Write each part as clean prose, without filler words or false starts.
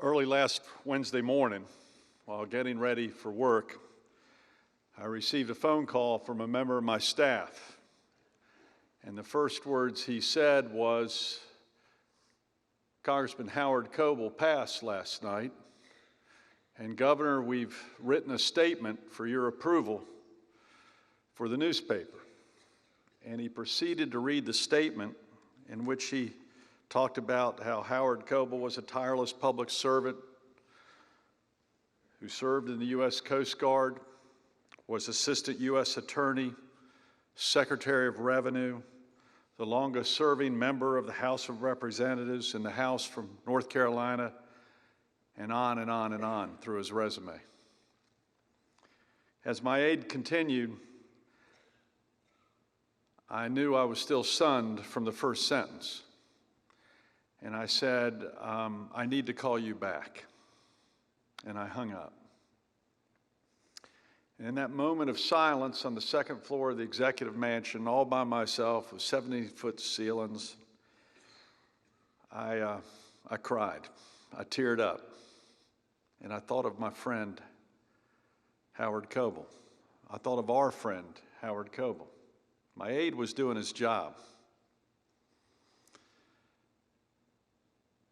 Early last Wednesday morning, while getting ready for work, I received a phone call from a member of my staff. And the first words he said was, "Congressman Howard Coble passed last night. And Governor, we've written a statement for your approval for the newspaper." And he proceeded to read the statement in which he talked about how Howard Coble was a tireless public servant who served in the U.S. Coast Guard, was Assistant U.S. Attorney, Secretary of Revenue, the longest-serving member of the House of Representatives in the House from North Carolina, and on and on and on through his resume. As my aide continued, I knew I was still stunned from the first sentence. And I said, "I need to call you back." And I hung up. And in that moment of silence on the second floor of the executive mansion, all by myself with 70-foot ceilings, I cried. I teared up. And I thought of my friend, Howard Coble. I thought of our friend, Howard Coble. My aide was doing his job.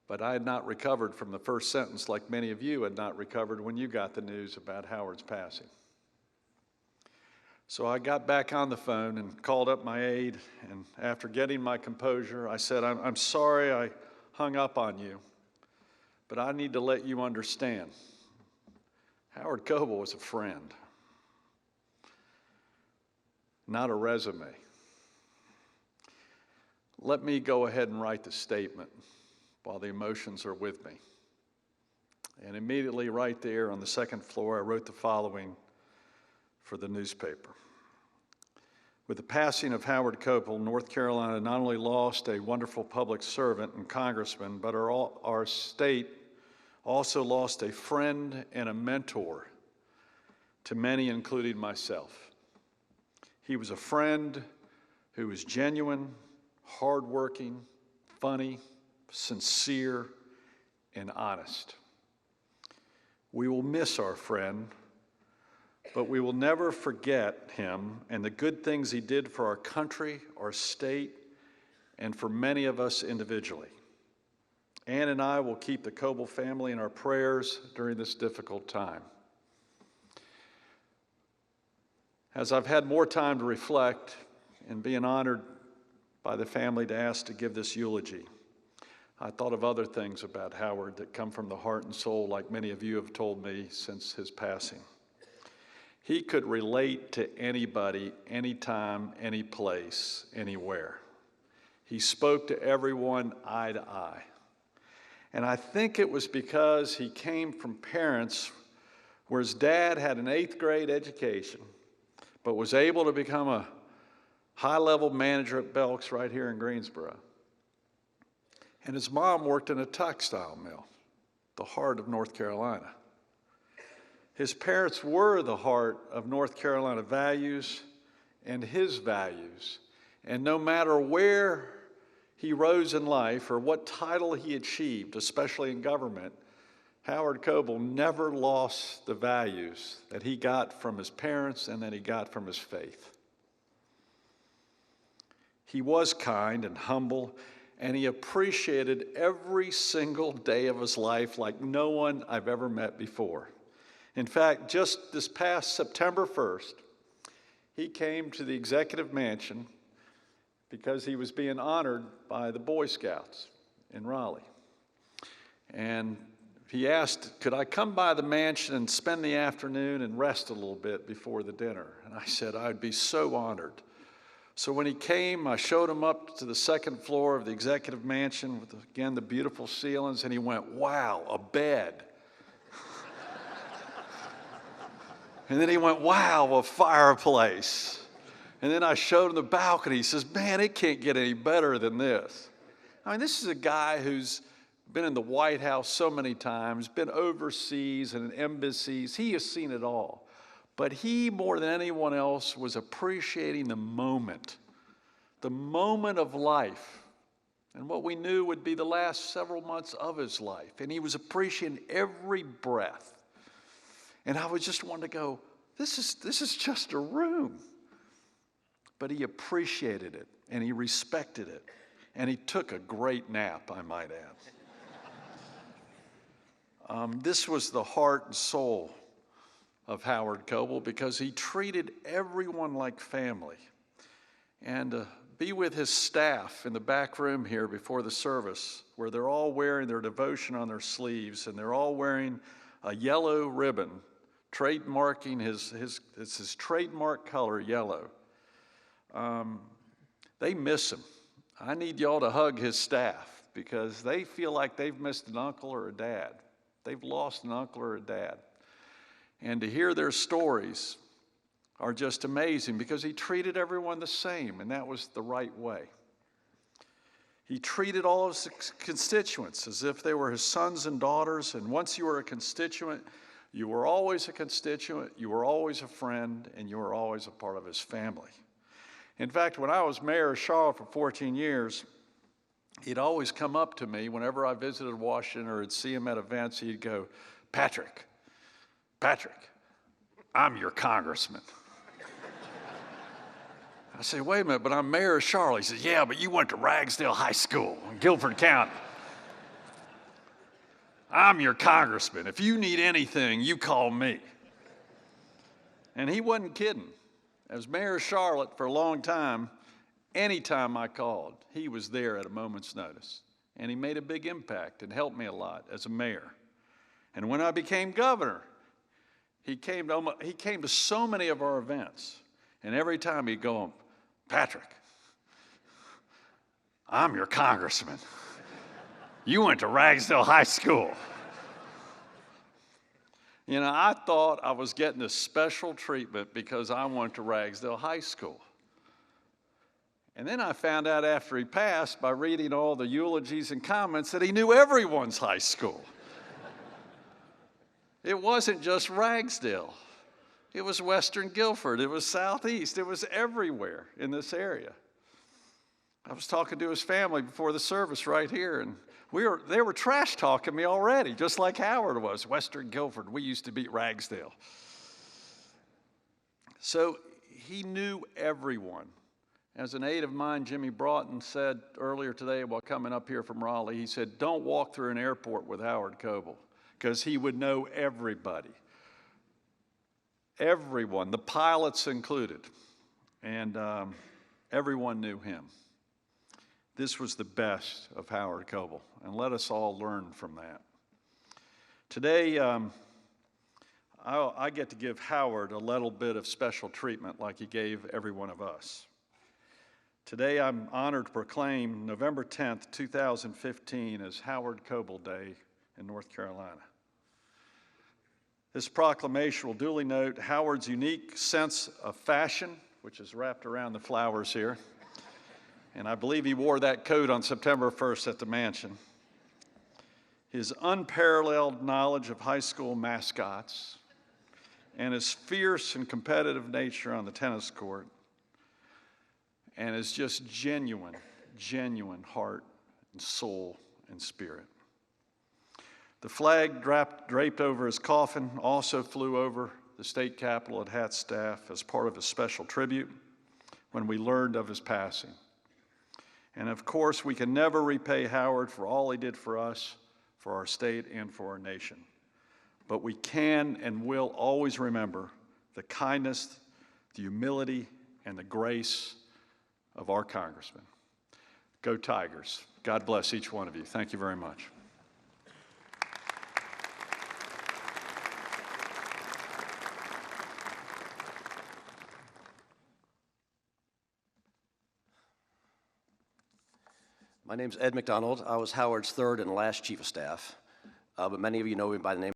But I had not recovered from the first sentence like many of you had not recovered when you got the news about Howard's passing. So I got back on the phone and called up my aide, and after getting my composure, I said, I'm sorry I hung up on you, but I need to let you understand. Howard Coble was a friend, not a resume. Let me go ahead and write the statement while the emotions are with me. And immediately right there on the second floor, I wrote the following for the newspaper. With the passing of Howard Coble, North Carolina not only lost a wonderful public servant and congressman, but our state also lost a friend and a mentor to many, including myself. He was a friend who was genuine, hardworking, funny, sincere, and honest. We will miss our friend, but we will never forget him and the good things he did for our country, our state, and for many of us individually. Ann and I will keep the Coble family in our prayers during this difficult time. As I've had more time to reflect and being honored by the family to ask to give this eulogy, I thought of other things about Howard that come from the heart and soul, like many of you have told me since his passing. He could relate to anybody, anytime, any place, anywhere. He spoke to everyone eye to eye. And I think it was because he came from parents where his dad had an 8th grade education, but was able to become a high-level manager at Belk's right here in Greensboro. And his mom worked in a textile mill, the heart of North Carolina. His parents were the heart of North Carolina values and his values. And no matter where he rose in life or what title he achieved, especially in government, Howard Coble never lost the values that he got from his parents and that he got from his faith. He was kind and humble, and he appreciated every single day of his life like no one I've ever met before. In fact, just this past September 1st, he came to the executive mansion because he was being honored by the Boy Scouts in Raleigh. And he asked, could I come by the mansion and spend the afternoon and rest a little bit before the dinner? And I said, I'd be so honored. So when he came, I showed him up to the second floor of the executive mansion with, again, the beautiful ceilings, and he went, wow, a bed. And then he went, wow, a fireplace. And then I showed him the balcony. He says, man, it can't get any better than this. I mean, this is a guy who's been in the White House so many times, been overseas and in embassies. He has seen it all. But he, more than anyone else, was appreciating the moment of life and what we knew would be the last several months of his life. And he was appreciating every breath. And I was just wanting to go, this is just a room. But he appreciated it, and he respected it, and he took a great nap, I might add. This was the heart and soul of Howard Coble, because he treated everyone like family. And be with his staff in the back room here before the service, where they're all wearing their devotion on their sleeves, and they're all wearing a yellow ribbon, trademarking his trademark color, yellow. They miss him. I need y'all to hug his staff, because they feel like they've missed an uncle or a dad. They've lost an uncle or a dad. And to hear their stories are just amazing, because he treated everyone the same, and that was the right way. He treated all of his constituents as if they were his sons and daughters, and once you were a constituent, you were always a constituent, you were always a friend, and you were always a part of his family. In fact, when I was mayor of Charlotte for 14 years, he'd always come up to me whenever I visited Washington or would see him at events. He'd go, Patrick, I'm your congressman. I say, wait a minute, but I'm mayor of Charlotte. He says, yeah, but you went to Ragsdale High School in Guilford County. I'm your congressman. If you need anything, you call me. And he wasn't kidding. As mayor of Charlotte for a long time, anytime I called, he was there at a moment's notice. And he made a big impact and helped me a lot as a mayor. And when I became governor, he came to so many of our events. And every time he'd go, Patrick, I'm your congressman. You went to Ragsdale High School. You know, I thought I was getting this special treatment because I went to Ragsdale High School. And then I found out after he passed, by reading all the eulogies and comments, that he knew everyone's high school. It wasn't just Ragsdale. It was Western Guilford. It was Southeast. It was everywhere in this area. I was talking to his family before the service right here, and they were trash talking me already, just like Howard was. Western Guilford, we used to beat Ragsdale. So he knew everyone. As an aide of mine, Jimmy Broughton, said earlier today while coming up here from Raleigh, he said, don't walk through an airport with Howard Coble, because he would know everybody. Everyone, the pilots included, and everyone knew him. This was the best of Howard Coble, and let us all learn from that. Today, I get to give Howard a little bit of special treatment like he gave every one of us. Today, I'm honored to proclaim November 10th, 2015 as Howard Coble Day in North Carolina. This proclamation will duly note Howard's unique sense of fashion, which is wrapped around the flowers here. And I believe he wore that coat on September 1st at the mansion. His unparalleled knowledge of high school mascots, and his fierce and competitive nature on the tennis court, and his just genuine heart and soul and spirit. The flag draped over his coffin also flew over the state capitol at Hat's staff as part of his special tribute when we learned of his passing. And of course, we can never repay Howard for all he did for us, for our state, and for our nation. But we can and will always remember the kindness, the humility, and the grace of our Congressman. Go Tigers. God bless each one of you. Thank you very much. My name's Ed McDonald. I was Howard's third and last chief of staff, but many of you know me by the name